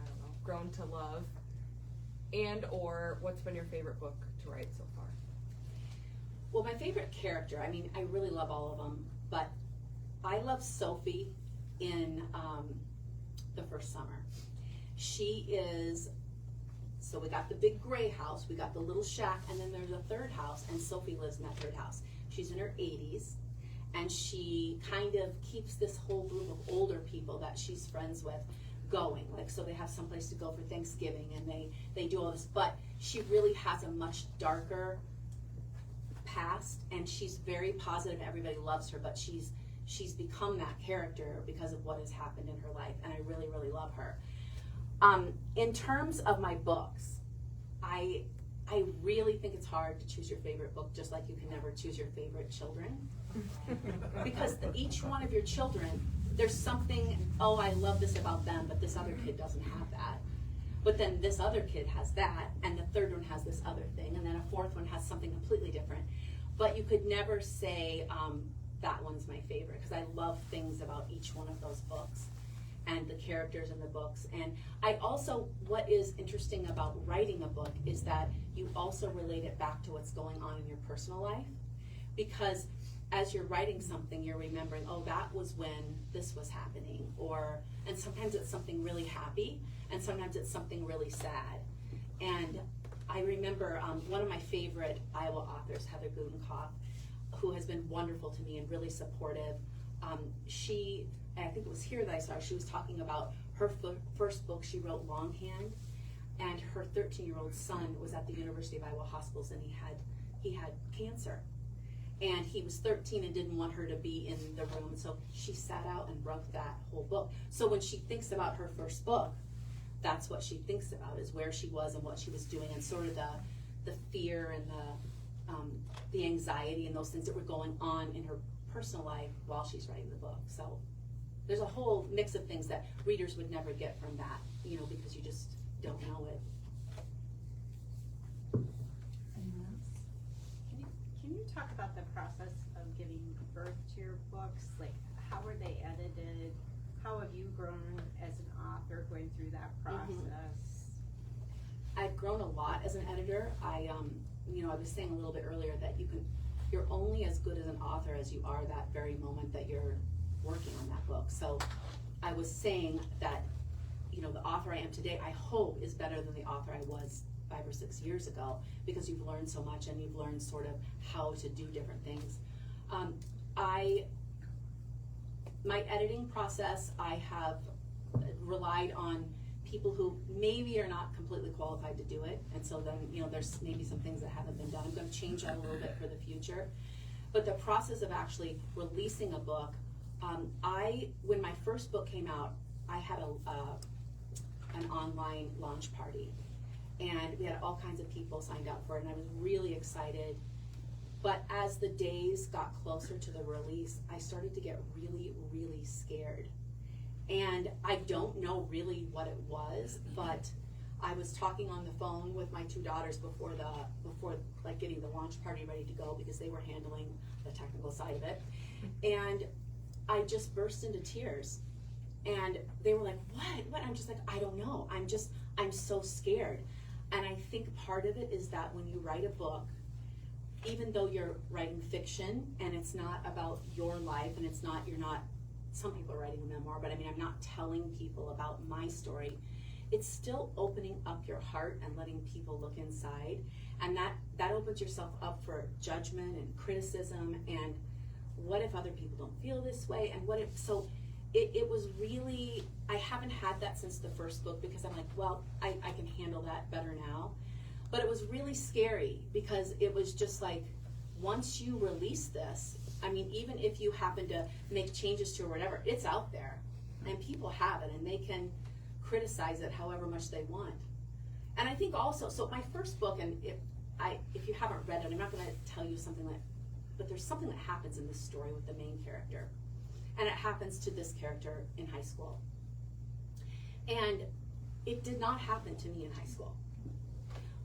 S6: I don't know, grown to love? And or what's been your favorite book to write so far?
S3: Well, my favorite character, I really love all of them, but I love Sophie in The First Summer. She is, so we got the big gray house, we got the little shack, and then there's a third house, and Sophie lives in that third house. She's in her 80s, and she kind of keeps this whole group of older people that she's friends with going. Like, so they have someplace to go for Thanksgiving, and they do all this, but she really has a much darker past, and she's very positive. Everybody loves her, but she's become that character because of what has happened in her life, and I really, really love her. In terms of my books, I really think it's hard to choose your favorite book, just like you can never choose your favorite children. Because each one of your children, there's something, oh, I love this about them, but this other kid doesn't have that. But then this other kid has that, and the third one has this other thing, and then a fourth one has something completely different. But you could never say, that one's my favorite, because I love things about each one of those books and the characters in the books. And I also, what is interesting about writing a book is that you also relate it back to what's going on in your personal life. Because as you're writing something, you're remembering, oh, that was when this was happening. And sometimes it's something really happy, and sometimes it's something really sad. And I remember one of my favorite Iowa authors, Heather Gutenkopf, who has been wonderful to me and really supportive. I think it was here that I saw her, she was talking about her first book she wrote longhand, and her 13-year-old son was at the University of Iowa Hospitals, and he had cancer. And he was 13 and didn't want her to be in the room, so she sat out and wrote that whole book. So when she thinks about her first book, that's what she thinks about, is where she was and what she was doing, and sort of the fear and the anxiety and those things that were going on in her personal life while she's writing the book. So there's a whole mix of things that readers would never get from that, because you just don't know it.
S2: Anyone else?
S5: Can you talk about the process of giving birth to your books? Like, how were they edited? How have you grown as an author going through that process?
S3: I've grown a lot as an editor. I was saying a little bit earlier that you're only as good as an author as you are that very moment that you're working on that book. So I was saying that, the author I am today, I hope, is better than the author I was 5 or 6 years ago, because you've learned so much and you've learned sort of how to do different things. My editing process, I have relied on people who maybe are not completely qualified to do it, and so then there's maybe some things that haven't been done. I'm going to change that a little bit for the future. But the process of actually releasing a book, when my first book came out, I had an online launch party, and we had all kinds of people signed up for it, and I was really excited. But as the days got closer to the release, I started to get really, really scared. And I don't know really what it was, but I was talking on the phone with my 2 daughters before like getting the launch party ready to go, because they were handling the technical side of it. And I just burst into tears. And they were like, what? I'm just like, I don't know. I'm so scared. And I think part of it is that when you write a book, even though you're writing fiction and it's not about your life, and you're not, some people are writing a memoir, but I'm not telling people about my story, it's still opening up your heart and letting people look inside. And that opens yourself up for judgment and criticism, and what if other people don't feel this way, and what if, so it was really, I haven't had that since the first book because I'm like, well, I can handle that better now. But it was really scary because it was just like, once you release this, I mean, even if you happen to make changes to it or whatever, it's out there. And people have it, and they can criticize it however much they want. And I think also, so my first book, and if you haven't read it, I'm not going to tell you something that, but there's something that happens in this story with the main character. And it happens to this character in high school. And it did not happen to me in high school.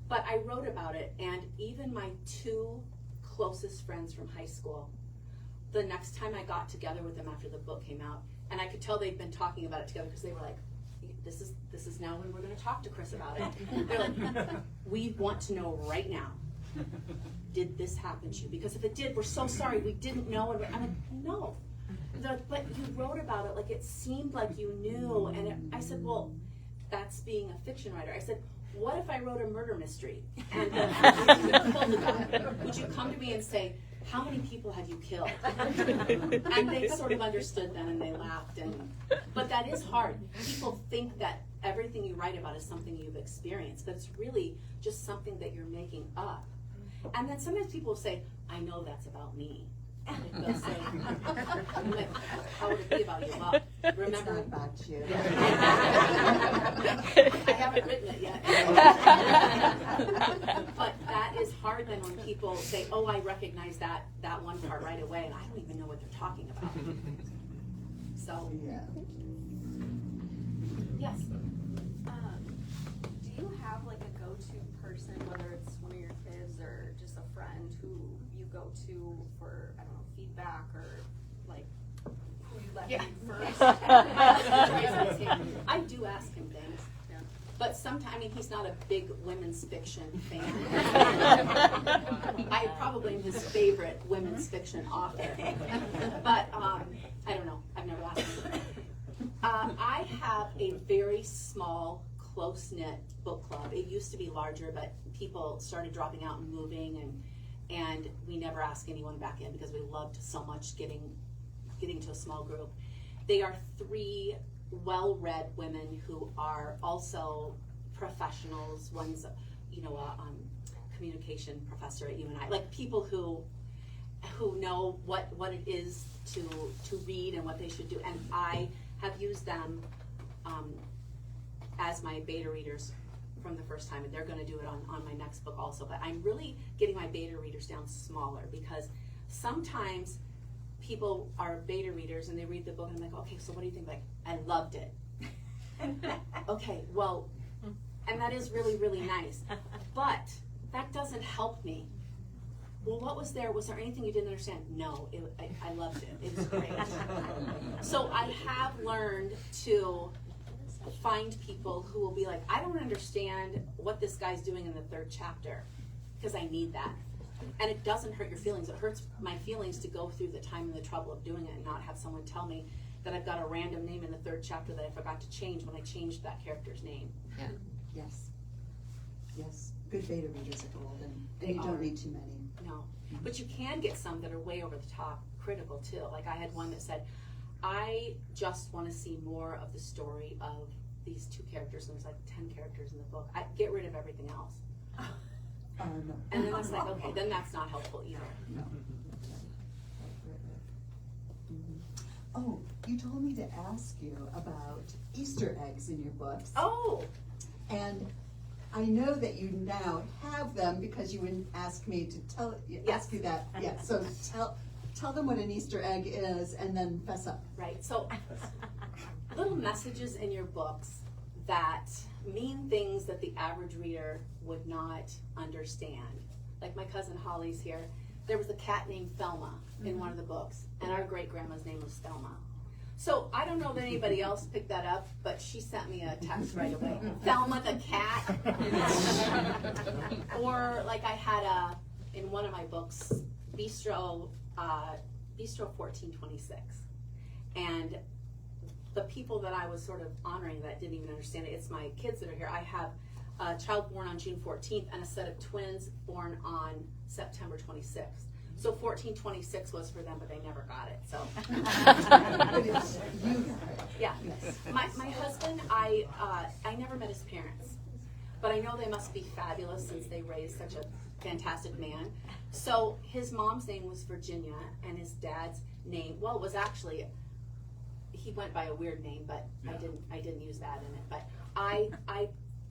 S3: But I wrote about it, and even my two closest friends from high school, the next time I got together with them after the book came out, and I could tell they'd been talking about it together because they were like, this is now when we're going to talk to Chris about it. They're like, we want to know right now, did this happen to you? Because if it did, we're so sorry, we didn't know. And I'm like, no. They're like, but you wrote about it, like it seemed like you knew. And I said, well, that's being a fiction writer. I said, what if I wrote a murder mystery? And would you come to me and say, how many people have you killed? And they sort of understood then, and they laughed. But that is hard. People think that everything you write about is something you've experienced, but it's really just something that you're making up. And then sometimes people say, I know that's about me. And they'll say, I'm like, how would it be about you? Well, remember,
S2: It's not about you.
S3: I haven't written it yet. But that is hard then when people say, oh, I recognize that one part right away, and I don't even know what they're talking about. So,
S2: Yeah.
S3: yes.
S7: Do you have like a go-to person, whether it's one of your kids or just a friend who you go to for, I don't know, feedback or like who you let read first?
S3: I do ask him things.
S7: Yeah.
S3: But sometimes, I mean, he's not a big women's fiction fan. I probably am his favorite women's fiction author. But I don't know. I've never asked him. I have a very small, close-knit book club. It used to be larger, but people started dropping out and moving, and we never ask anyone back in because we loved so much getting to a small group. They are 3 well-read women who are also professionals. One's, a communication professor at UNI. Like people who know what it is to read and what they should do. And I have used them as my beta readers from the first time, and they're going to do it on my next book also. But I'm really getting my beta readers down smaller because sometimes people are beta readers and they read the book and I'm like, okay, so what do you think? Like, I loved it. Okay, well, and that is really, really nice. But that doesn't help me. Well, what was there? Was there anything you didn't understand? No, I loved it. It was great. So I have learned to find people who will be like, I don't understand what this guy's doing in the 3rd chapter because I need that. And it doesn't hurt your feelings. It hurts my feelings to go through the time and the trouble of doing it and not have someone tell me that I've got a random name in the 3rd chapter that I forgot to change when I changed that character's name.
S6: Yeah.
S2: Yes. Yes. Good beta readers are golden.
S3: They
S2: And you
S3: are.
S2: don't need too many.
S3: No. But you can get some that are way over the top critical too. Like I had one that said, I just want to see more of the story of these 2 characters, and there's like 10 characters in the book. I get rid of everything else.
S2: No.
S3: And then it's like, okay, then that's not helpful either.
S2: No. Oh, you told me to ask you about Easter eggs in your books.
S3: Oh,
S2: And I know that you now have them because you would ask me to ask you that. Yeah, so tell them what an Easter egg is and then fess up.
S3: right. So little messages in your books that mean things that the average reader would not understand. Like my cousin Holly's here. There was a cat named Thelma in one of the books, and our great-grandma's name was Thelma. So I don't know if anybody else picked that up, but she sent me a text right away. Thelma the cat. Or like I had in one of my books, Bistro 1426. And the people that I was sort of honoring that didn't even understand it, it's my kids that are here. I have a child born on June 14th and a set of twins born on September 26th. So 1426 was for them, but they never got it. So
S2: But it's, you got it.
S3: yeah, my husband, I never met his parents, but I know they must be fabulous since they raised such a fantastic man. So his mom's name was Virginia, and his dad's name, well, it was actually, he went by a weird name, but I didn't use that in it. But I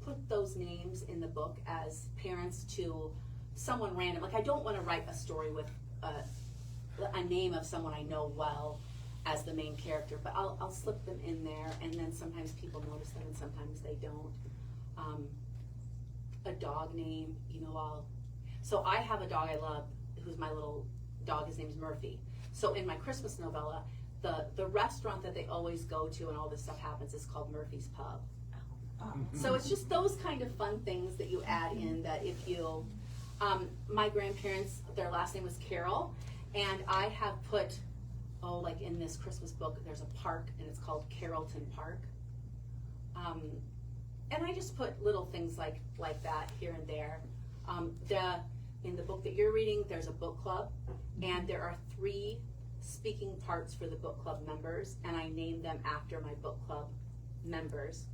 S3: put those names in the book as parents to someone random. Like, I don't want to write a story with a name of someone I know well as the main character, but I'll slip them in there, and then sometimes people notice them and sometimes they don't. A dog name, you know, so I have a dog I love who's my little dog. His name's Murphy. So in my Christmas novella, the restaurant that they always go to and all this stuff happens is called Murphy's Pub. So it's just those kind of fun things that you add in, that if you, my grandparents, their last name was Carroll, and I have put, like in this Christmas book, there's a park and it's called Carrollton Park. And I just put little things like that here and there. In the book that you're reading, there's a book club, and there are 3 speaking parts for the book club members, and I named them after my book club members.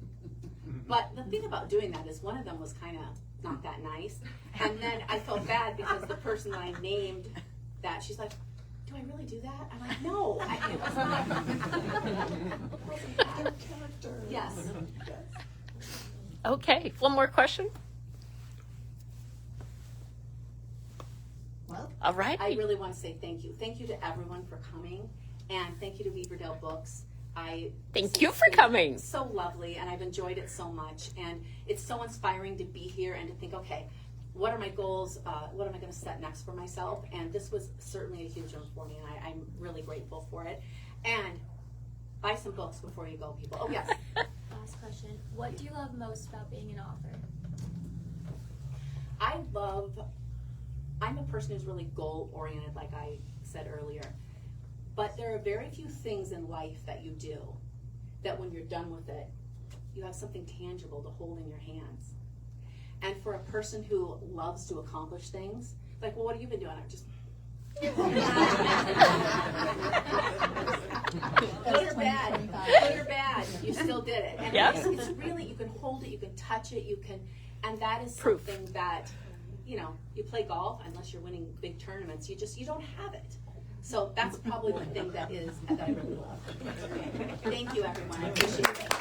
S3: But the thing about doing that is one of them was kind of not that nice, and then I felt bad because the person that I named that, she's like, do I really do that? I'm like, no, it was not. It wasn't that.
S2: Character.
S3: Yes.
S1: Okay, one more question.
S2: Well,
S1: All right.
S3: I really want to say thank you. Thank you to everyone for coming, and thank you to Beaverdale Books.
S1: Thank you for coming.
S3: So lovely, and I've enjoyed it so much, and it's so inspiring to be here and to think, okay, what are my goals? What am I going to set next for myself? And this was certainly a huge one for me, and I'm really grateful for it. And buy some books before you go, people. Oh, yes.
S8: Last question. What do you love most about being an author?
S3: I'm a person who's really goal-oriented, like I said earlier. But there are very few things in life that you do that when you're done with it, you have something tangible to hold in your hands. And for a person who loves to accomplish things, like, well, what have you been doing? I'm just... Good or bad, you still did it. And
S1: Yep.
S3: it's really, you can hold it, you can touch it, and that is
S1: Proof.
S3: something that, you play golf, unless you're winning big tournaments, you don't have it. So that's probably the thing that I really love. Thank you, everyone. I appreciate it.